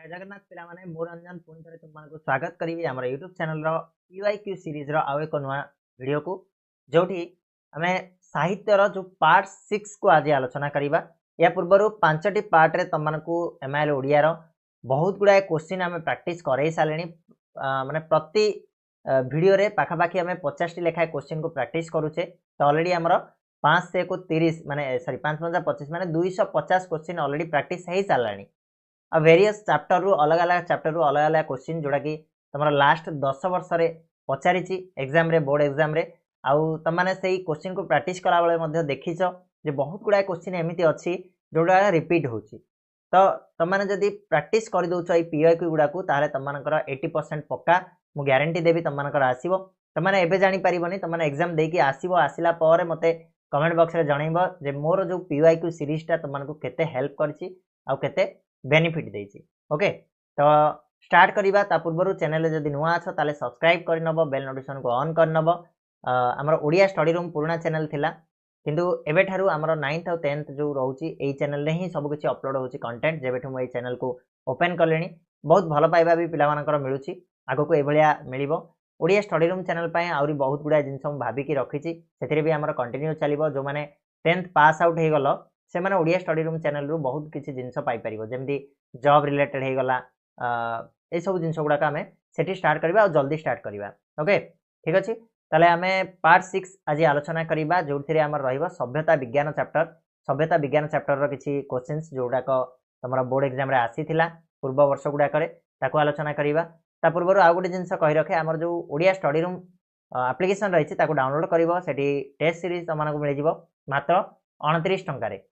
जय जगन्नाथ पिला माने मोर रंजन पुणी थे तुमको स्वागत करी आम यूट्यूब चैनल पीवाईक्यू सीरीज आउ एक नुआ वीडियो को जोटी आम साहित्यर जो पार्ट 6 को आज आलोचना करवा या पूर्व 5टी पार्ट रे तुमको एमआईएल ओडियार बहुत गुड़ाए क्वेश्चन आम प्रैक्टिस कर सारे माने प्रति वीडियो रे पाखापाखि आम 50 लेखाएं क्वेश्चन को प्रैक्टिस करुचे तो ऑलरेडी आमर 5 से 30 माने सॉरी 5×5 माने 250 क्वेश्चन ऑलरेडी प्रैक्टिस हो सारे आ वेरियस चैप्टर रु अलग अलग चैप्टर रु अलग अलग क्वेश्चन जोड़ा कि तुम लास्ट 10 वर्ष रे पचारिची एग्जाम रे बोर्ड एग्जाम रे आउ तुमने से क्वेश्चन को प्रैक्टिस कला बेले देखिछ जे बहुत गुड़ा क्वेश्चन एमती अच्छी जोड़ा रिपीट होची तो तुमने जदि प्रैक्टिस कर दउछ ए पीवाईक्यू गुडा को ताले तुमनकर 80% पक्का मु गारंटी देबी तुमनकर आसीबो तुमने एबे जानि परिबोनी तुमने एग्जाम देकी आसीबो आसिला पर मते कमेंट बॉक्स रे जणाइबो जे मोर जो पीवाईक्यू सीरीज ता तुमनको केते हेल्प करछि आ केते बेनिफिट देछि ओके तो स्टार्ट करबा ता पूर्व चैनल जदि नुआ अछ ताले सब्सक्राइब कर नबो बेल नोटिफिकेशन को ऑन कर नबो हमर ओडिया स्टडी रूम पुराना चैनल थिला किंतु एबे ठारू हमर 9th और 10th जो रहउची एई चैनल रे ही सब किछि अपलोड होची कंटेंट जेबेठु मो एई चैनल को ओपन करलेनी बहुत भलो पाइबा भी पिला मानकर मिलुची आगो को एभलिया मिलिबो ओडिया स्टडी रूम चैनल पय आउरी बहुत गुडा जिंस हम भाबी की रखिची सेथिरे भी हमर कंटिन्यू चलिबो जो माने 10th पास आउट हे गलो से माने ओडिया स्टडी रूम चैनल रु बहुत किछि जिंस पाई परिबो जेमदी जॉब रिलेटेड हे गला ए सब जिंस गुडा का हमें सेठी स्टार्ट करबा और जल्दी स्टार्ट करबा ओके ठीक अछि ताले हमें पार्ट 6 आज आलोचना करबा जोथिरे हमर रहइबो सभ्यता विज्ञान चैप्टर रो किछि क्वेश्चंस जोडा को तमरा बोर्ड एग्जाम रे आसीथिला पूर्व वर्ष गुडा करे ताको आलोचना करबा ता पूर्व आ गुडी जिंस कहि रखे हमर जो ओडिया स्टडी रूम एप्लीकेशन रहिछि ताको डाउनलोड करबो सेठी टेस्ट सीरीज तमनको मिलि जिवो मात्र 29 टंका रे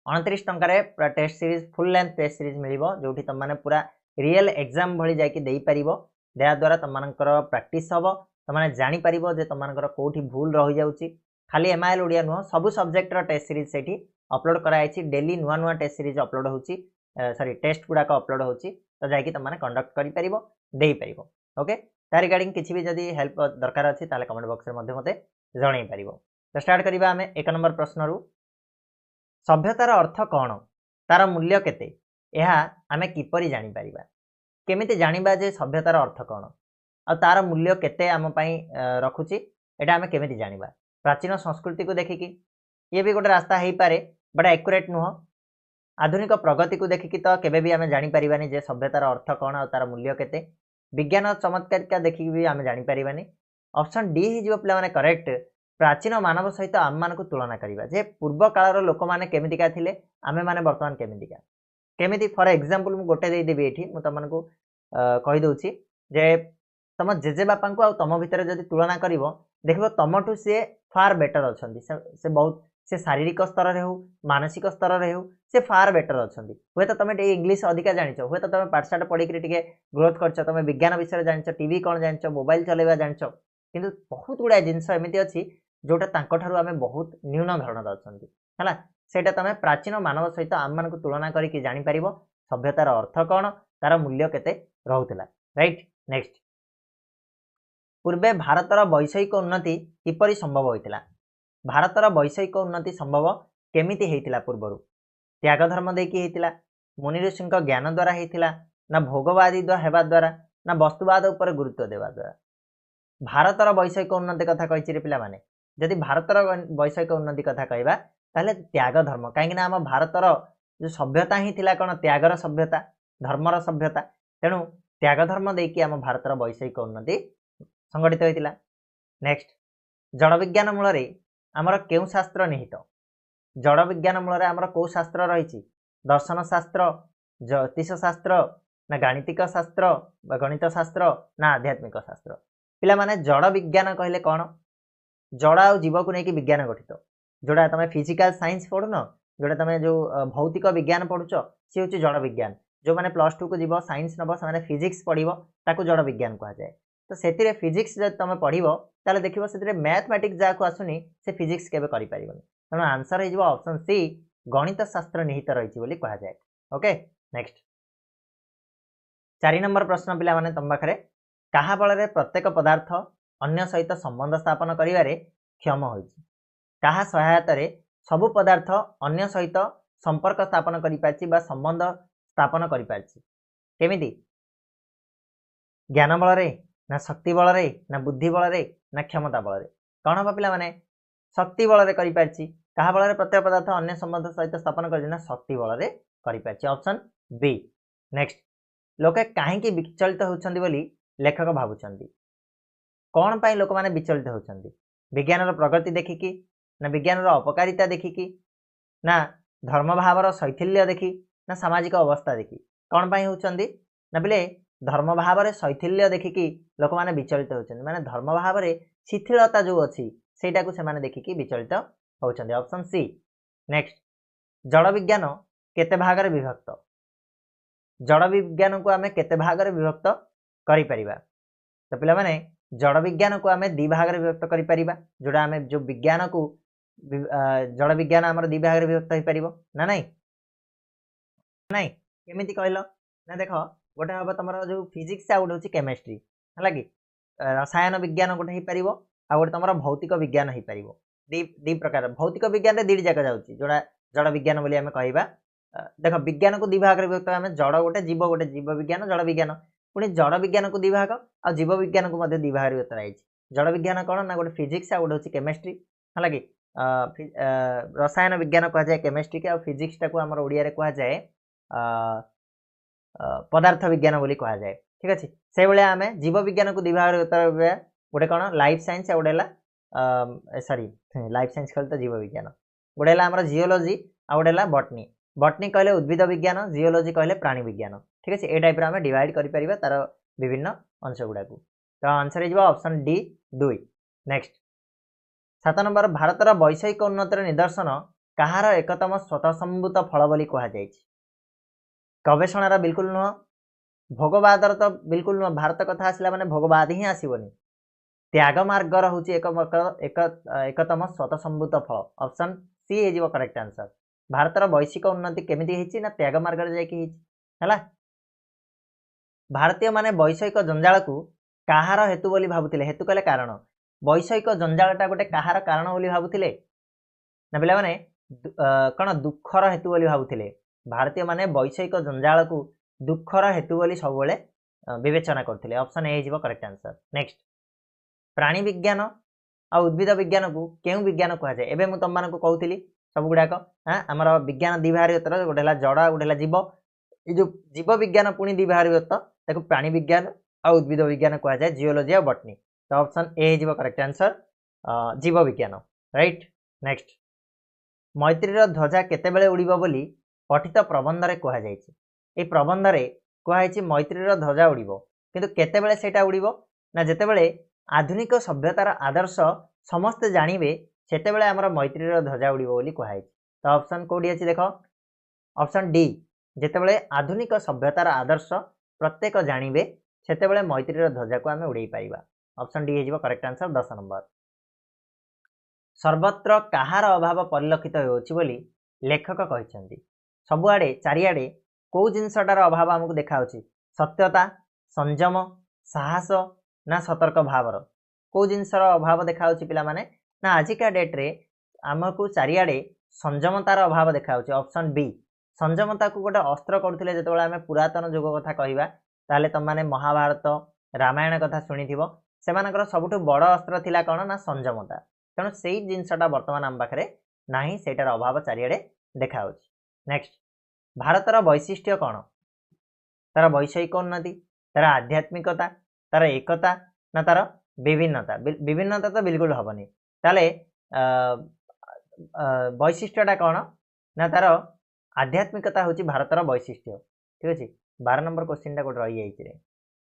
29 टंका test series full length test series मिलिबो जोठी तमने पूरा रियल एग्जाम भली जाकी देई परिबो देया द्वारा तमनकर प्रैक्टिस हबो तमने जानि परिबो जे तमनकर कोठी भूल रहि जाउची खाली एमआईएल ओडिया नुह सब सब्जेक्ट रो टेस्ट सीरीज सेठी अपलोड कराइछि डेली नुआ नुआ टेस्ट सीरीज अपलोड होची सॉरी टेस्ट गुडा का अपलोड होची तो जाकी तमने कंडक्ट करि परिबो देई परिबो ओके ता रिगार्डिंग किछि भी जदी हेल्प दरकार अछि ताले कमेंट बॉक्स रे मते जणाई परिबो तो स्टार्ट करिबा हमें 1 नंबर प्रश्न रु सभ्यतार अर्थ कौन तार मूल्य केते यह आमे किपरि जानि परिबा केमिति जानिबा जे सभ्यतार अर्थ कौन आ तार मूल्य केते आम पई रखुची एटा आमे केमिति जानिबा प्राचीन संस्कृति को देखिकी ये भी गोटे रास्ता हेई पारे बट एक्यूरेट नुह आधुनिक प्रगति को देखिकी तो केबे भी आमे जानि परिबानी जे सभ्यतार अर्थ कौन आ तार मूल्य केते विज्ञान और चमत्कारिता देखिकी भी आमे जानि परिबानी ऑप्शन डी ही जिवो पिला माने करेक्ट प्राचीन मानव सहित आम मान को तुलना करिबा जे पूर्व कालर लोक माने केमितिका थिले आमे माने वर्तमान केमितिका केमिति फॉर एग्जांपल मु गोटे देई देबी एठी मु तमनको कहि दोछि जे तम जेजे बापा को आ तम भितर जदि तुलना करिवो देखिबो तमठु से फार बेटर अछंती से बहुत से शारीरिक स्तर रे हो मानसिक स्तर रे हो से फार बेटर अछंती होय त तमे इंग्लिश अधिका जानिछो होय त तमे पाठशाठ पढी करी टिके ग्रोथ करछो तमे विज्ञान विषय जानिछो टीवी कोन जानिछो मोबाइल चलेबा जानिछो किंतु बहुत गुडा जिंस एमिति अछि जोटा तांको ठारू आमे बहुत न्यून धरणर अछंती हला सेटा तमे प्राचीन मानव सहित आम मान को तुलना करी कि जानि परिबो सभ्यतार अर्थ कोन तार मूल्य केते रहउतला राइट नेक्स्ट पूर्वे भारतर वैषयिक उन्नति किपरि संभव होइतिला भारतर वैषयिक उन्नति संभव केमिति हेइतिला पूर्वरु त्याग धर्म देकी हेइतिला मुनि ऋषिक ज्ञान द्वारा हेइतिला ना भोगवादी हेबा द्वारा ना वस्तुवाद ऊपर गुरुत्व देवा द्वारा भारतर वैषयिक उन्नति कथा कहिछि रे पिला माने जदि भारतर वैषयिक उन्नति कथा कहबा ताले त्याग धर्म काहेकि ना हम भारतर जो सभ्यता ही थिला कोन त्यागर सभ्यता धर्मर सभ्यता तेणु त्याग धर्म देकी हम भारतर वैषयिक उन्नति संगठित होइतिला नेक्स्ट जड़ विज्ञान मूल रे हमर केउ शास्त्र निहित जड़ विज्ञान मूल रे हमर को शास्त्र रहिछि दर्शन शास्त्र ज्योतिष शास्त्र ना गणितिक शास्त्र बा गणित शास्त्र ना आध्यात्मिक शास्त्र पिला माने जड़ विज्ञान कहले कोन जड़ आ जीव को लेकिन विज्ञान गठित जोड़ा तुम फिजिकल साइंस पढ़ु न जोड़ा तुम जो भौतिक विज्ञान पढ़ुच सी हूँ जड़ विज्ञान जो मैंने +2 को जीव साइंस नब से फिजिक्स पढ़ो ताकू जड़ विज्ञान कह जाए तो से फिजिक्स जब तुम पढ़ो ताले देखो से मैथमेटिक्स जहाँ आसुनी से फिजिक्स केबे करि परिबनी तेणु आंसर हो ऑप्शन सी गणित शास्त्र निहित रही कह जाए ओके नेक्स्ट 4 नंबर प्रश्न पिला माने तुम पाखरे कहा बल प्रत्येक पदार्थ अन्य सहित संबंध स्थापन करिवारे क्षम होइछि कहा सहायता रे सबु पदार्थ अन्य सहित संपर्क स्थापन करि पाछि बा संबंध स्थापन करि पाछि केमिति ज्ञान बल ना शक्ति बल ना बुद्धि बल ना क्षमता बल कौन हम पिला माने शक्ति बल करि पारछि कहा बल प्रत्यय पदार्थ अन्य संबंध सहित स्थापन कर शक्ति बल करि पारछि ऑप्शन बी नेक्स्ट लोके काहेकि विचलित होउछन्ति बोली लेखक भाबुछन्ति कौन पाई लोक माने विचलित होउछन्ति विज्ञान प्रगति देखिकी ना विज्ञान अपकारिता देखिकी ना धर्म भावर शैथिल्य देखी ना सामाजिक अवस्था देखी कौन पाई होउछन्ति ना बिले धर्म भाव शैथिल्य देखिकी लोक माने विचलित होउछन्ति माने धर्म भाव शिथिलता जो अच्छी सेटा को सेमाने देखिकी विचलित होउछन्ति ऑप्शन सी नेक्स्ट जड़ विज्ञान केते भाग रे विभक्त जड़ विज्ञान को आमे केते भाग रे विभक्त करि परिबा तो पिला माने जड़ विज्ञान को आमे दि भाग रे विभक्त करि परिबा जोडा आमे जो विज्ञान को जड़ विज्ञान हमर दि भाग रे विभक्त होई परिबो ना नहीं नहीं केमिति कहलो ना देखो गोटे हम तुम जो फिजिक्स आउट हूँ केमिस्ट्री है कि रसायन विज्ञान गोटे हो पार आ गए तुम भौतिक विज्ञान हो पार दी प्रकार भौतिक विज्ञान दीट जाक जाऊँगी जोड़ा जड़ विज्ञान बोली आम कह देख विज्ञान को दि भाग विभक्त आम जड़ गोटे जीव विज्ञान जड़ विज्ञान पुणी जड़ विज्ञान को दि भाग आ जीव विज्ञान को दि भाग विभक्त रही जड़ विज्ञान कौन ना गोटे फिजिक्स आ गए हूँ केमिस्ट्री है कि रसायन विज्ञान कह जाए केमिस्ट्री के आ फिजिक्सटा को आम ओडिया कह जाए पदार्थ विज्ञान बोली कह जाए ठीक अच्छे से भाई आम जीव विज्ञान को दिभाग गोटे कौन लाइफ साइंस गोटे सॉरी लाइफ साइंस कहले तो जीव विज्ञान गोटे आम जियोलॉजी आ गोटे बटनी बटनी कहले उद्भिद विज्ञान जियोलॉजी कहले प्राणी विज्ञान ठीक अच्छे ये टाइप आम डिवाइड कर तार विभिन्न अंश गुड़ा तो आंसर हो ऑप्शन डी 2 नेक्स्ट 7 नंबर भारतर वैषयिक उन्नतिर निदर्शन कहार एकतम स्वतःसंभूत फल बोली कह जाए गवेषणार बिल्कुल नुह भोगवादर तो बिल्कुल नुह भारत कथा आसला माने भोगवाद ही आसबनी त्याग मार्गर हूँ एकतम स्वतःसंभूत फल ऑप्शन सी हो करेक्ट आंसर भारतर वैश्विक उन्नति केमिति ना त्याग मार्गर जाइए भारतीय माने वैषयिक जंजाल को कहार हेतु बोली भाबुतिले हेतु कहले कारण वैषयिक जंजालटा गोटे कहार कारण बोली भाबुतिले ना पिला माने कौन दुखर हेतु बोली भाबुतिले भारतीय माने वैषयिक जंजाल को दुखर हेतु बोली सब विवेचना करते ऑप्शन ए हो करेक्ट आंसर नेक्स्ट प्राणी विज्ञान आ उद्भिद विज्ञान को क्यों विज्ञान कह जाए एबे मु तुम मान को कहूली सब गुड़ाक आमर विज्ञान दि भाग गोटे जड़ गोटे जीव ये जो जीव विज्ञान पुणी दि भाग ताको प्राणी विज्ञान आ उद्भिद विज्ञान कह जाए जियोलॉजी आ बटनी तो ऑप्शन ए हो करेक्ट आंसर जीव विज्ञान राइट नेक्स्ट मैत्रीर ध्वजा केतेबेले उड़िबो बोली पठित प्रबंध रे कह जाए प्रबंध रे कह मैत्रीर ध्वजा उड़िबो किंतु केतेबेले सेटा उड़िबो ना जेतेबेले आधुनिक सभ्यतार आदर्श समस्ते जानिबे सेतेबेले हमर मैत्रीर ध्वजा उड़िबो बोली कह तो ऑप्शन कोडी अछि देखो ऑप्शन डी जेतेबेले आधुनिक सभ्यतार आदर्श प्रत्येक जानिबे सेतेबेले मैत्रीर ध्वजा को आमे उड़ाई पाइबा ऑप्शन डी हो करेक्ट आंसर 10 नंबर सर्वत्र कहार अभाव परिलक्षित होउछि बोली लेखक कहिसंती सबुआड़े चारिआडे कौ जिनसटार अभाव आमको देखा सत्यता संयम साहस ना सतर्क भावर कौ जिनसर अभाव देखा पिला माने ना आजिका डेट्रे आमको चारिआडे संयमतार अभाव देखा ऑप्शन बी संयमता को गोटे अस्त्र करते जो आम पुरातन जुग कथा कहवा ताले तुम मैंने महाभारत रामायण कथा शुणी से सबुठ बड़ अस्त्र थिला कौन ना संयमता तेणु से जिनसटा बर्तमान आम पाखे ना सेटार अभाव चारिआडे देखा नेक्स्ट भारतर वैशिष्ट्य कौन तार वैषयिक उन्नति तार आध्यात्मिकता तार एकता ना तार विभिन्नता विभिन्नता तो बिल्कुल हेनी ताले वैशिष्ट्यटा कौन ना तार आध्यात्मिकता हूँ भारतर वैशिष्ट्य ठीक अच्छे 12 नंबर क्वेश्चन गोटे रही जाइए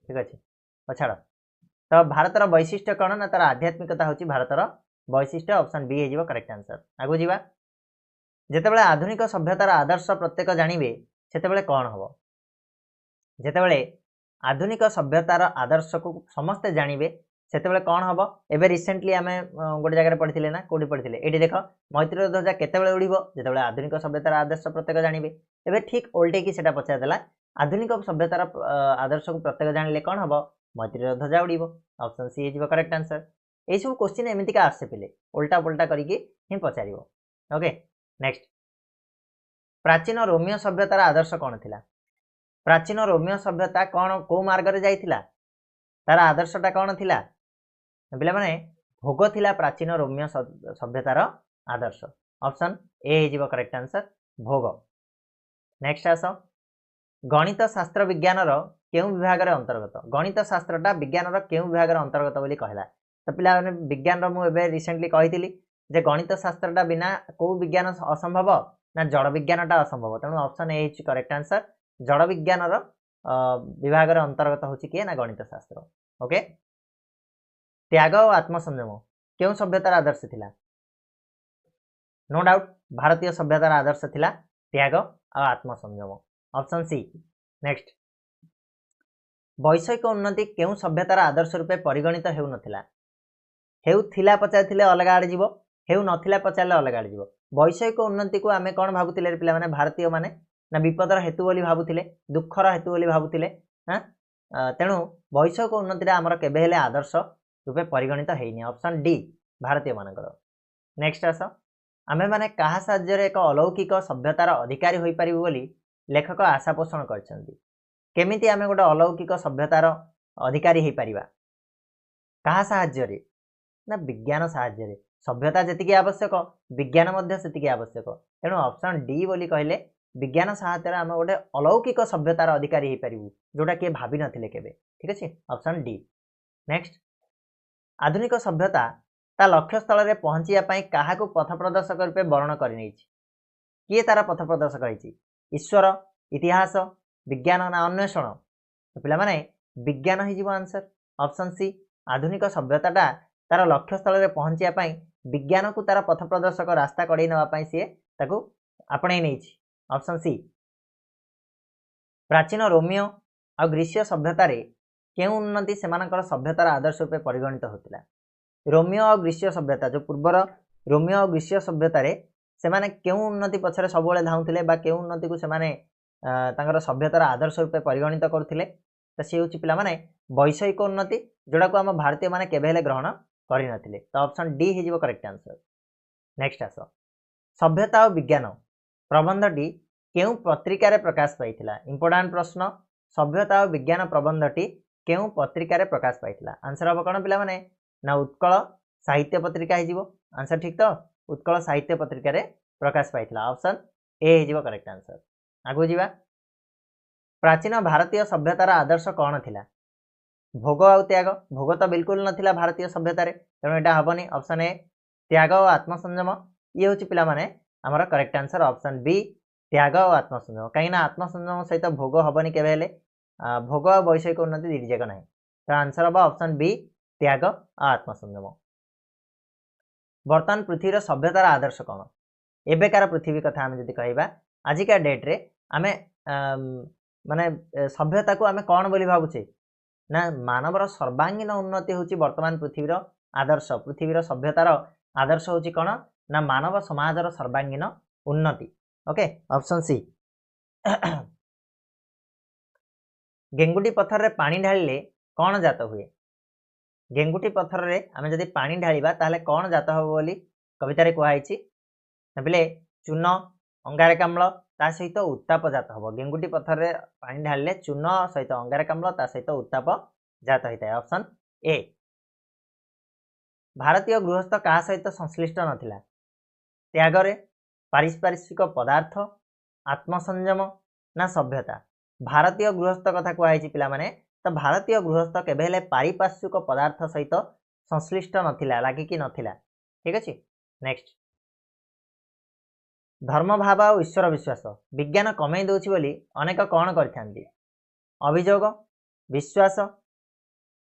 ठीक अच्छे छाड़ तो भारतर वैशिष्ट्य कौन ना तार आध्यात्मिकता हूँ भारतर वैशिष्ट्य ऑप्शन बी हो करेक्ट आंसर आगु जावा जेतेबेले आधुनिक सभ्यतार आदर्श प्रत्येक जानिबे सेतेबेले कौन हम जेतेबेले आधुनिक सभ्यतार आदर्श को समस्ते जानिबे सेतेबेले कौन हम एबे रिसेंटली आम गोटे जगह पढ़ी ना कौटी पढ़ी ये देख मैत्रीर ध्वजा केतेबेले उड़िबो जेतेबेले आधुनिक सभ्यतार आदर्श प्रत्येक जानिबे एबे ठीक उल्टेकी सेटा पचारदेला आधुनिक सभ्यतार आदर्श को प्रत्येक जानिले कौन हम मैत्रीर ध्वजा उड़िबो ऑप्शन सी हो करेक्ट आंसर ये सब क्वेश्चन एमतीका आसे पिले उल्टा पुल्टा करके ही पचार ओके नेक्स्ट प्राचीन रोमियो सभ्यतार आदर्श कौन थिला प्राचीन रोमियो सभ्यता कौन को मार्ग रे जाइथिला तार आदर्शटा कौन थिला पिला माने भोग थिला प्राचीन रोमियो सभ्यतार आदर्श ऑप्शन ए हिजिबो करेक्ट आंसर भोग। नेक्स्ट आस गणित शास्त्र विज्ञान रो केउ विभाग रे अंतर्गत गणित शास्त्रटा विज्ञान रो केउ विभाग रे अंतर्गत बोली कहला तो पिला माने विज्ञान रो मु एबे रिसेंटली कहितली जे गणित शास्त्रटा बिना को विज्ञान असंभव ना जड़ विज्ञानटा असंभव तेणु option A his correct answer जड़ विज्ञान रो विभाग रे अंतर्गत होची के ना गणित शास्त्र। ओके त्याग और आत्मसंयम केउ सभ्यतार आदर्श थिला नो डाउट भारतीय सभ्यतार आदर्श थिला त्याग और आत्मसंयम ऑप्शन सी। नेक्स्ट वैषयिक उन्नति केउ सभ्यतार आदर्श रूपे परिगणित हेउ नथिला हेउ थिला पचारथिले अलगा आडे जीवो हेउ नथिला पचारले अलगा आडे जीवो वैषयिक उन्नति को आमे कोन भाबुतिले पिला माने भारतीय माने ना विपदर हेतु बोली भाबुतिले दुखर हेतु बोली भाबुतिले हां तेणु वैषयिक उन्नति आमर केबे हेले आदर्श रूपे परिगणित हेइनी ऑप्शन डी भारतीय मानकर। नेक्स्ट आस आमे माने कहा साहाय्य एक अलौकिक सभ्यतार अधिकारी होई परिबो बोली लेखक आशा पोषण करछन्ती केमिति आमे गोटे अलौकिक सभ्यतार अधिकारी होई परिबा कहा साहाय्य रे ना विज्ञान साहाय्य रे सभ्यता जेतिकी आवश्यक विज्ञान मध्य सेतिकी आवश्यक तेणु ऑप्शन डी बोली कहले विज्ञान सहायता रे आमे गोटे अलौकिक सभ्यतार अधिकारी होई परिबु जोटा के भाबी नथिले केबे ठीक अछि ऑप्शन डी। नेक्स्ट आधुनिक सभ्यता ता लक्ष्य स्थल रे पहुंचिया पई काहाकू पथ प्रदर्शक रूपे वर्णन करि नैछि किए तारा पथ प्रदर्शक रहिछि ईश्वर इतिहास विज्ञान ना अन्वेषण तो पिला माने विज्ञान ही जीव आंसर ऑप्शन सी आधुनिक सभ्यताटा तार लक्ष्य स्थल रे पहुंचिया पई विज्ञान को तार पथ प्रदर्शक रास्ता कढै नवा पई से ताकू आपणे नैछि ऑप्शन सी। प्राचीन रोमियो और ग्रीसीय सभ्यता रे केउ उन्नति सेमानकर सभ्यतार आदर्श रूपे परिगणित होतिला रोमियो और ग्रीसीय सभ्यता जो पूर्वर रोमियो और ग्रीसीय सभ्यता रे सेमाने केउ उन्नति पछरे सबले धाउथिले बा केउ उन्नति को सेमाने तांकर सभ्यतार आदर्श रूपे परिगणित करथिले तो से होची पिला माने वैषयिक उन्नति जोड़ा को हम भारतीय माने केबे हेले ग्रहण करि नथिले तो ऑप्शन डी हिजिबो करेक्ट आंसर। नेक्स्ट आस सभ्यता और विज्ञान प्रबंधटी केउ पत्रिका रे प्रकाश पाइथिला इंपोर्टेंट प्रश्न सभ्यता और विज्ञान प्रबंधटी केउ पत्रिका रे प्रकाश पाइथिला आंसर अब कोन पिला माने ना उत्कल साहित्य पत्रिका हिजिबो आंसर ठीक तो उत्कल साहित्य पत्रिका रे प्रकाश पाइथिला ऑप्शन ए हिजिबो करेक्ट आंसर। आगु जीवा प्राचीन भारतीय सभ्यतार आदर्श कौन थिला भोग और त्याग भोग तो बिल्कुल नथिला भारतीय सभ्यता रे तेणु एटा हबनी ऑप्शन ए त्याग और आत्मसंयम ये होची पिला माने हमर करेक्ट आंसर ऑप्शन बी त्याग और आत्मसंयम कहीं ना आत्मसंयम सहित भोग हबनी केबे हेले भोग और वैषयिक उन्नति दीदी जग नहीं तो आंसर हम ऑप्शन बी त्याग और आत्मसंयम। वर्तमान पृथ्वीर सभ्यतार आदर्श कौन एबेकार पृथ्वी कथा आम जदि कहबा आजिका डेट रे आमे माने सभ्यता को आमे कौन बोली भाबुचे ना मानवर सर्वांगीन उन्नति होची वर्तमान पृथ्वीर आदर्श पृथ्वीर सभ्यतार आदर्श होची कौन ना मानव समाजर सर्वांगीन उन्नति ओके ऑप्शन सी। गेंगुटी पत्थर रे पानी ढालिले कौन जात हुए गेंगुटी पत्थर रे आमे जदि पानी ढालिबा ताहले कौन जात हो बोली कविता रे कहै छि नबिले चून अंगारकाम्ल ता सहित उत्ताप जात हबो गेंगुटी पत्थर रे पानी ढालिले चून सहित अंगारकाम्ल ता सहित उत्ताप जात होइता है ऑप्शन ए। भारतीय गृहस्थ का सहित संश्लिष्ट नथिला त्याग रे पारिस्परिक पदार्थ आत्मसंयम ना सभ्यता भारतीय गृहस्थ कथा कहै छि पिला माने तो भारतीय गृहस्थ केबे हेले पारिपार्श्विक पदार्थ सहित संश्लिष्ट नथिला लागि कि नथिला ठीक अछि। नेक्स्ट धर्म भाव और ईश्वर विश्वास विज्ञान कमे दोछि बोली अनेक कौन करथांती अभियोग विश्वास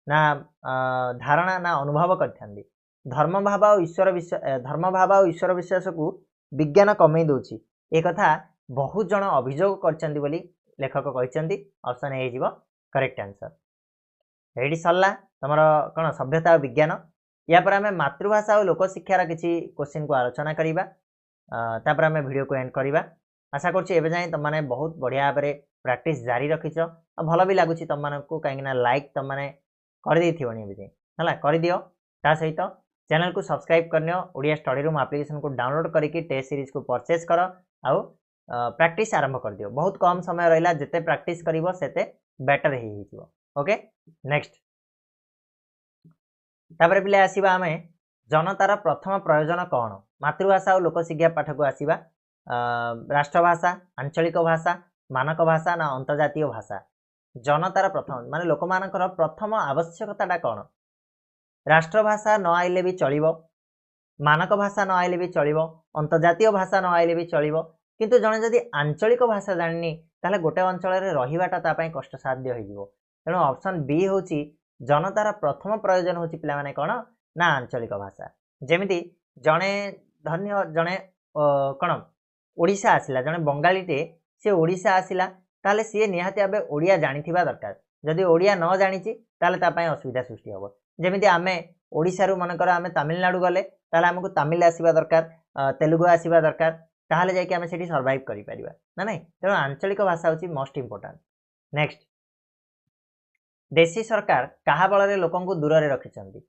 ना धारणा ना अनुभव करथांती धर्म भाव और ईश्वर विश्वास को विज्ञान कमे दोछि ए कथा बहुत जन अभियोग करचंती बोली लेखक कहचंती ऑप्शन ए हिजिबो करेक्ट आंसर। रेडी सरला तमर कोन सभ्यता और विज्ञान या पर हमें मातृभाषा और लोक शिक्षार किसी क्वेश्चन को आलोचना करिबा तापर हमें वीडियो को एंड करिबा आशा करछि एबे जाय तुम माने बहुत बढ़िया भाबरे प्रैक्टिस जारी रखिछ आ भलो भी लागुछि तुम माने को काहे ना लाइक तुम माने कर देथिबनी एबे जाय हला कर दियो ता सहित चैनल को सब्सक्राइब करनियो ओडिया स्टडी रूम एप्लीकेशन को डाउनलोड करिकि टेस्ट सीरीज को परचेज करो आउ प्रैक्टिस आरंभ कर दियो बहुत कम समय रहिला जते प्रैक्टिस करिवो सेते बेटर हे हिजिवो ओके नेक्स्ट तापर पिले आसीबा हमें जनतार प्रथम प्रयोजन कौन मातृभाषा और लोकशिक्षा पाठ को आसीबा राष्ट्रभाषा आंचलिक भाषा मानक भाषा ना अंतर्जातीय भाषा जनतार प्रथम माने लोक मानकर प्रथम आवश्यकताटा कौन राष्ट्रभाषा न आइले भी चलिबो मानक भाषा न आइले भी चलिबो अंतर्जातीय भाषा न आइले भी चलिबो किंतु जने जदि आंचलिक भाषा जानिनी ताले गोटे अंचल रे रहिबाटा ता पई कष्टसाध्य होइजिवो तेणु ऑप्शन बी होची जनतार प्रथम प्रयोजन होची पिला माने कोन ना आंचलिक भाषा जेमिति जने धन्य जने कोन ओडिशा आसिला जने बंगालीटे से ओडिशा आसिला ताले सी निहाती आबे ओडिया जानिथिबा दरकार जदि ओडिया न जानिची ताले ता पई असुविधा सृष्टि होबो जेमिति आमे ओडिशा रु मनकर आमे तमिलनाडु गले ताले हमकु तमिल आसीबा दरकार तेलुगु आसीबा दरकार ताहले जाय कि आमे सेठी सर्वाइव करि परिबा ना नै तेणु आंचलिक भाषा होची मोस्ट इंपोर्टेंट नेक्स्ट देशी सरकार कहा बल रे लोकन को दूर रे रखिचंती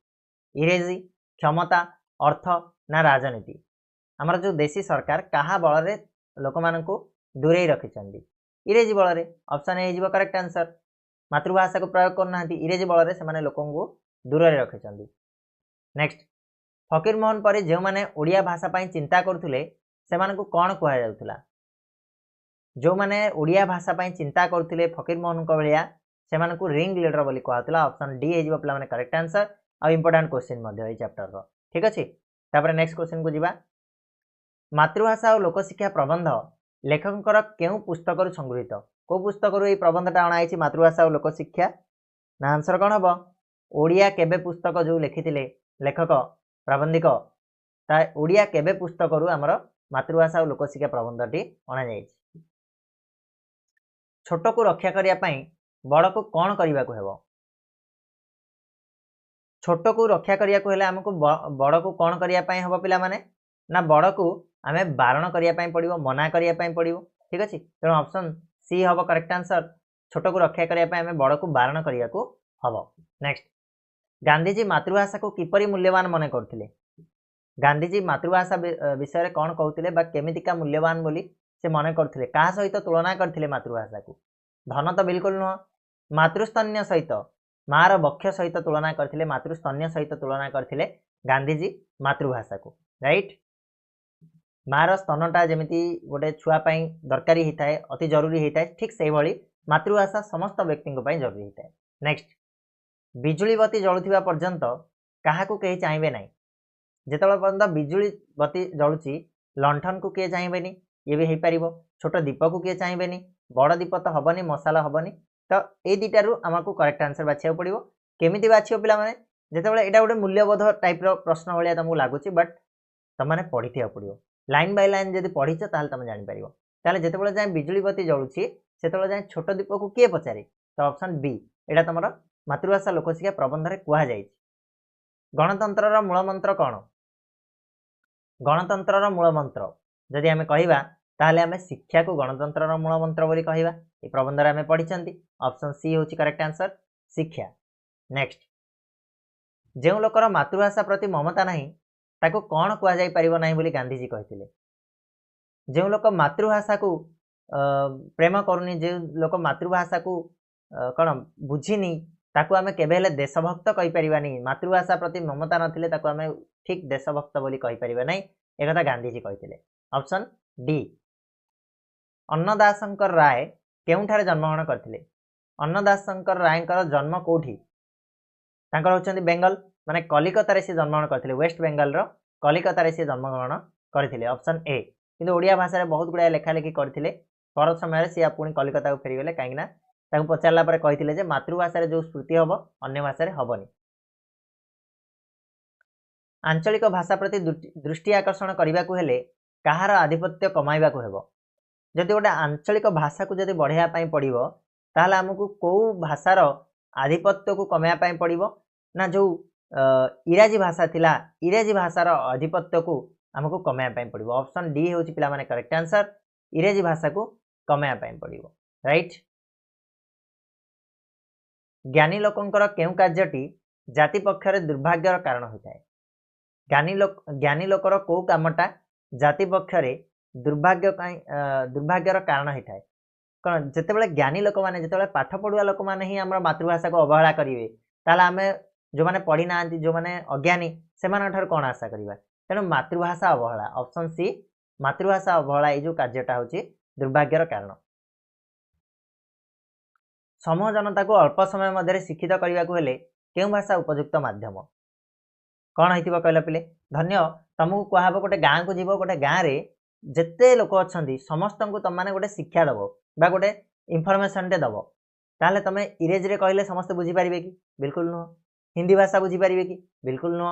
इरेजी क्षमता अर्थ ना राजनीति हमर जो देशी सरकार कहा बल रे लोक मान को दूरे रखिचंती इरेजी बल रे ऑप्शन ए हिजबो करेक्ट आंसर मातृभाषा को प्रयोग करनांती इरेजी बल रे से माने लोकन को दूर रे रखिचंती नेक्स्ट फकीर मोहन परी जे माने ओडिया भाषा पई चिंता करथुले से माने को कोन कहया जाउथला जो माने ओडिया भाषा पई चिंता करथुले फकीर मोहन को भलिया से माने को रिंग लीडर बोली कहतला ऑप्शन डी हिजबो प्ला माने करेक्ट आंसर आ इंपोर्टेंट क्वेश्चन मध्ये ए चैप्टर रो ठीक अछि तापर नेक्स्ट क्वेश्चन को जिबा मातृभाषा और लोकशिक्षा प्रबंध लेखककर केउ पुस्तक रु संग्रहित को पुस्तक रु ए प्रबंधटा अणाइछि मातृभाषा और लोकशिक्षा ना आंसर कोन हबो ओडिया केबे पुस्तक जो लिखिथिले लेखक प्राबंधिक ता ओडिया केबे पुस्तक रु हमर मातृभाषा और लोकशिक्षा प्रबंधटी अणा जाइछि छोट को रक्षा करिया पई बड़ को कोन करिया को हेबो छोट को रक्षा करिया को हेले हमको बड़ को कोन करिया पई हबो पिला माने ना बड़ को आमे बारण करिया पई पड़िबो मना करिया पई पड़िबो ठीक अछि तेणु ऑप्शन सी हबो करेक्ट आंसर छोट को रक्षा करिया पई आमे बड़ को बारण करिया को हबो नेक्स्ट गांधीजी मातृभाषा को किपरि मूल्यवान मने करथिले गांधीजी मातृभाषा विषय रे कोन कहउथिले बा केमितिका मूल्यवान बोली से मने करथिले का सहित तुलना करथिले मातृभाषा को धन तो बिल्कुल न मातृस्तन्य सहित मार बक्ष सहित तुलना करथिले मातृस्तन्य सहित तुलना करथिले गांधीजी मातृभाषा को राइट मार स्तनटा जेमिति गोटे छुआ पई दरकारी हिताए अति जरूरी हिताए ठीक सेही भली मातृभाषा समस्त व्यक्ति को पई जरूरी हिताए नेक्स्ट बिजुली बत्ती जळुथिबा पर्यंत काहाकू केही चाहिबे नाही जेतबेला पर्यंत बिजुली बत्ती जळुची लंठन को के चाहिबेनी ये भी हेई परिबो छोट दीप को के चाहिबेनी बड़ दीप तो हबनी मसाला हबनी तो ए दिटारु हमकू करेक्ट आंसर बाछिया पड़िबो केमिति बाछियो पिला माने जेतबेला एटा गोटे मूल्यबोध टाइप रो प्रश्न भलिया तुमको लागुची बट तमाने पढिथिया पड़िबो लाइन बाय लाइन जदि पढिछ ताल तमे जानि परिबो ताले जेतबेला जाय बिजुली बत्ती जळुची सेतबेला जाय छोट दीप को के पचारे तो ऑप्शन बी एटा तमरो मातृभाषा लोकशिक्षा प्रबंध रे कुहा जायछि गणतंत्र रो मूल मंत्र कोन गणतंत्र रो मूल मंत्र जदि हमें कहिबा ताहले हमें शिक्षा को गणतंत्र रो मूल मंत्र बोली कहिबा ए प्रबंध रे हमें पढिछंती ऑप्शन सी होछि करेक्ट आंसर शिक्षा नेक्स्ट जेउ लोकर मातृभाषा प्रति ममता नाही ताको कोन कुहा जाय परिबो नाही बोली गांधीजी कहिथिले जेउ लोक मातृभाषा को प्रेम करूनी जे लोक मातृभाषा को कोन बुझिनी ताको हमें केबेले देशभक्त कहि परिबानी मातृभाषा प्रति ममता नथिले ताको हमें ठीक देशभक्त बोली कहि परिबा नाही एकथा गांधीजी कहिथिले ऑप्शन डी अन्नदाशंकर राय केउठारे जन्मग्रहण करथिले अन्नदाशंकर रायकर जन्म कोठी तांकर होचंदी बेंगल माने कलिकता रे से जन्मग्रहण करथिले वेस्ट बेंगल रो कलिकता रे से जन्मग्रहण करथिले ऑप्शन ए किंतु ओडिया भाषा रे बहुत गुडा लेखा लेखि करथिले पर समय रे से पुणी कलिकता को फेरी गेले काईना ताको पचारला परे कहिथिले जे मातृभाषा रे जो स्मृति हबो अन्य भाषा रे हबनी आंचलिक भाषा प्रति दृष्टि आकर्षण करबा को हेले कहार आधिपत्य कमाइबा को हेबो जदि गोटे आंचलिक भाषा को जदि बढ़ाया पई पड़िबो ताहले हमकु को भाषार आधिपत्य को कमाया पई पड़िबो ना जो इराजी भाषा थिला इराजी भाषार आधिपत्य को हमकु कमाया पई पड़िबो ऑप्शन डी होची पिला माने करेक्ट आंसर इराजी भाषा को कमाया पई पड़िबो राइट ज्ञानी लोकंकर केउ कार्यटी जाति पक्षरे दुर्भाग्यर कारण होता है ज्ञानी लोकर को कामटा जाति पक्षरे दुर्भाग्यर कारण होता है कौन जिते ज्ञानी लोक मैंने जिते पाठ पढ़ुआ लोक मैंने ही आम मातृभाषा को अवहेला करेंगे ताल आम जो मैंने पढ़ी ना जो मैंने अज्ञानी से कौन आशा करवा तेणु मातृभाषा अवहेला ऑप्शन सी मातृभाषा अवहेला ये जो कार्यटा हूँ दुर्भाग्यर कारण। समूह जनता को अल्प समय मध्य शिक्षित करने को हेले केउं भाषा उपयुक्त माध्यम कौन हो कहल पिले धन्य तुमको कहब गोटे गाँव को जीव गोटे गाँव में जिते लोक अच्छा समस्त को तुम मैंने गोटे शिक्षा दब बा गोटे इनफर्मेशन टे दब ताहले तुम इरेज रे कहले समस्त बुझीपारे कि बिल्कुल नुह हिंदी भाषा बुझीपारे कि बिल्कुल नुह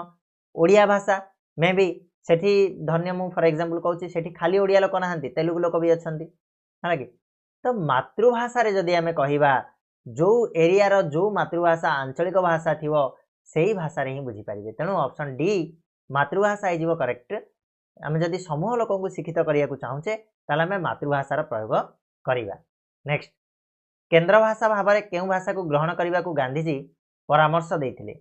ओडिया भाषा मे भी सेठी धन्य मु फॉर एग्जांपल कहूँ सेठी खाली ओडिया लोक ना तेलुगु लोक भी अच्छा है कि तो मातृभाषा रे जदि आमे कहिबा जो एरिया रो जो मातृभाषा आंचलिक भाषा थिवो सेही भाषा रे ही बुझी पारिबे तेणु ऑप्शन डी मातृभाषा इज करेक्ट। आम जदि समूह लोक को शिक्षित करने को चाहूचे ताले आमे मातृभाषार प्रयोग करिबा। नेक्स्ट केंद्र भाषा भाव में केउं भाषा को ग्रहण करने को गांधीजी परामर्श देथिले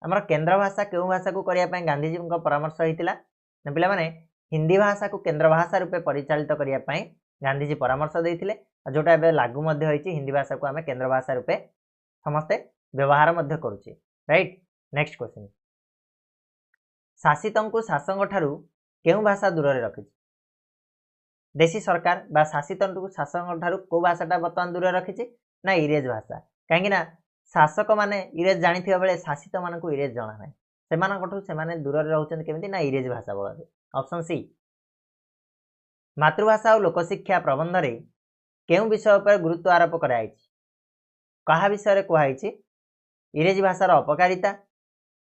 आमर केंद्र भाषा केउं भाषा को करिया पय गांधीजी को परामर्श होइतिला ना पिला माने हिंदी भाषा को केंद्र भाषा रूपे परिचालित करिया पय गांधीजी परामर्श देथिले जोटा एबे लागू मध्य होइछि हिंदी भाषा को आमे केंद्र भाषा रूपे समस्ते व्यवहार मध्य करूछि राइट। नेक्स्ट क्वेश्चन शासितों को शासक ठारू केउं भाषा दूर रे रखिछि देशी सरकार बा शासितों को शासक ठारू को भाषाटा बर्तमान दूर रखिछि ना इंग्रेज भाषा कहीं ना शासक माने इंग्रेज जानिथिबा बेले शासित मानकु इंग्रेज जणा नै सेमानकठु सेमाने दूर रे रहउछन केमिति ना इंग्रेज भाषा बोलते। ऑप्शन सी मातृभाषा और लोकशिक्षा प्रबंध रे केउं विषय पर गुरुत्व आरोप कराइछि कहा विषय रे कुहाइछि इंग्रेजी भाषार अपकारिता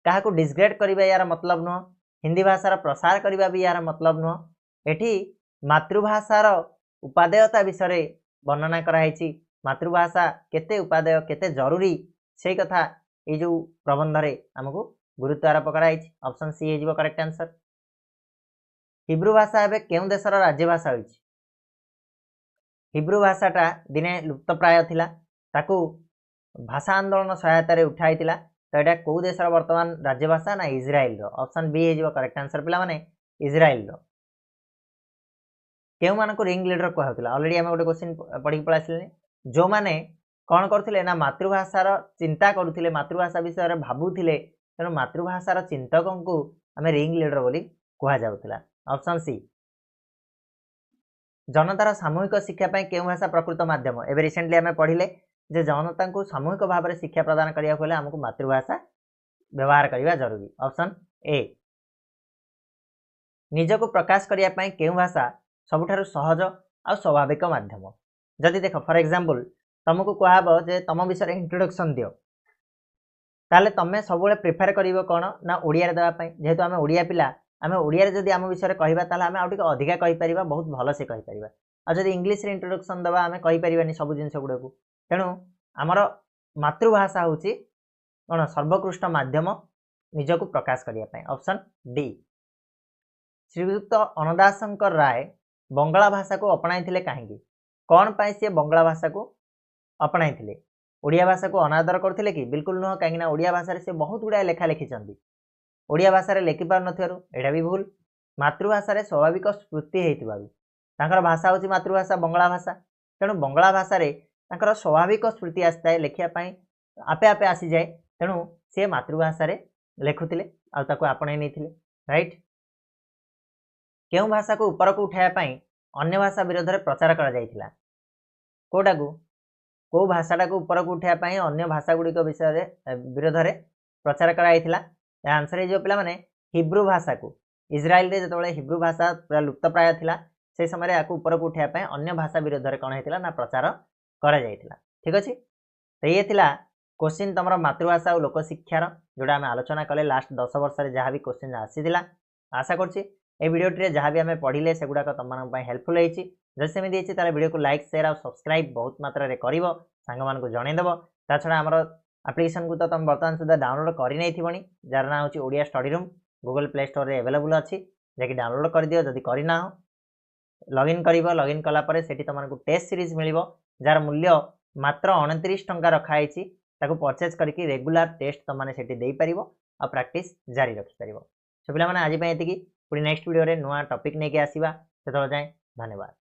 क्या डिसग्रेड करबा यार मतलब नुह हिंदी भाषार प्रसार करबा भी यार मतलब नुह एठी मातृभाषार उपादेयता विषय वर्णना कराइछि मातृभाषा केते उपादेय केते जरूरी से कथा ये जो प्रबंध रे हमको गुरुत्व आरोप कराइछि। ऑप्शन सी हे करेक्ट आंसर। हिब्रू भाषा एबे केउं देशर राज्य भाषा होइछि हिब्रू भाषाटा दिने लुप्त प्राय थिला ताकू भाषा आंदोलन सहायता रे उठाइतिला तो एटा को देशर वर्तमान राज्य भाषा ना इजराइल रो। ऑप्शन बी हे करेक्ट आंसर पिला माने इजराइल रो। केउ मानको रिंग लीडर कहउतिला ऑलरेडी हम गोटे क्वेश्चन पढ़ी पळा आसिले जो माने कौन करथिले ना मातृभाषार चिंता करुथिले मातृभाषा विषय रे भाबुथिले तेणु मातृभाषार चिंतकों को आम रिंग लीडर बोली कह जाउतिला। ऑप्शन सी जनतार सामूहिक शिक्षा पाई केउं भाषा प्रकृत माध्यम एबे रिसेंटली आम पढ़िले जे जनता को सामूहिक भाव में शिक्षा प्रदान करिया होले हमको मातृभाषा व्यवहार करबा जरूरी। ऑप्शन ए निजको प्रकाश करिया पाई केउं भाषा सबुठारु सहज आ स्वाभाविक माध्यम जदि देख फॉर एग्जांपल तुमको कहब जे तुम विषय इंट्रोडक्शन दियो ताले तमे सबुले प्रिफर करिवो कोन ना ओडिया रे देबा पई जेहेतु आमे ओडिया पिला आमे ओडिया रे जदि आम विषय कहबा ताले आमे आउटिक अधिका कहि परिबा बहुत भलो से कहि परिबा आ जदि इंग्लिश रे इंट्रोडक्शन देबा आमे कहि परिबानी सब जिंस गुडा को तेणु आमर मातृभाषा होची कोन सर्वोत्कृष्ट माध्यम निजको प्रकाश करिया पई। ऑप्शन डी श्रीयुक्त अन्नदाशंकर राय बंगला भाषा को अपनाइथिले काहेकि कौन पाई से बंगला भाषा को अपनाइथिले ओडिया भाषा को अनादर करथिले कि बिल्कुल नुह कहीं ओडिया भाषा से बहुत गुड़ा लेखा लिखिं ओडिया भाषा लेखि पार नथिबारु एटा भी भूल मातृभाषा रे स्वाभाविक स्फूर्ति हेतिबारु तांकर भाषा होची मातृभाषा बंगला भाषा तेणु बंगला भाषा रे तांकर स्वाभाविक स्फूर्ति आस्ताए लेखिया पई आपे आपे आसी जाए तेणु से मातृभाषा रे लेखुथिले आ ताको आपणे नैथिले राइट। केउं भाषा को ऊपर को उठाया पई अन्य भाषा विरोध में प्रचार करा जायतिला कोटा को भाषाटा को ऊपर को उठाया पई अन्य भाषा गुडी को विषय विरोध में प्रचार करा जायतिला आंसर हे जो पिला माने हिब्रू भाषा को इजराइल रे जतबळे हिब्रू भाषा पूरा लुप्त प्राय थिला से समय रे आकु ऊपर को उठाया पई अन्य भाषा विरोध में कोन हेतिला ना प्रचार करा जायतिला। ठीक अछि तो ये थिला क्वेश्चन तमरा मातृभाषा और लोक शिक्षार जोड़ा आम आलोचना कले लास्ट 10 वर्ष रे जहाँ भी क्वेश्चन आसीथिला आशा करछि ए वीडियो टे जहाँ भी आम पढ़िले से गुड़ाक तुम हेल्पफुल होती जब सेमती होती ताले वीडियो को लाइक शेयर और सब्सक्राइब बहुत मात्रा रे करिवो सांग मानकु जणैदेव ता छडा हमर एप्लिकेशन को तो तुम बर्तमान सुधा डाउनलोड कर नहीं थी जार ना हूँ Odia study room Google play store रे अवेलेबल अच्छी जैकि डाउनलोड कर दियो जदि करना हो लॉगिन करिवो लॉगिन कला परे सेठी तुमको टेस्ट सीरीज मिलिवो जार मूल्य मात्र 29 टंका रखाई ताको परचेज करके रेगुलर टेस्ट तुमने सेठी देई परिवो और प्रैक्टिस जारी रखि परिवो। सो पिला माने आज पे एतिकी पुणी नेक्स्ट वीडियो रे नुआ टॉपिक नहीं के आसीबा से तो जाए धन्यवाद।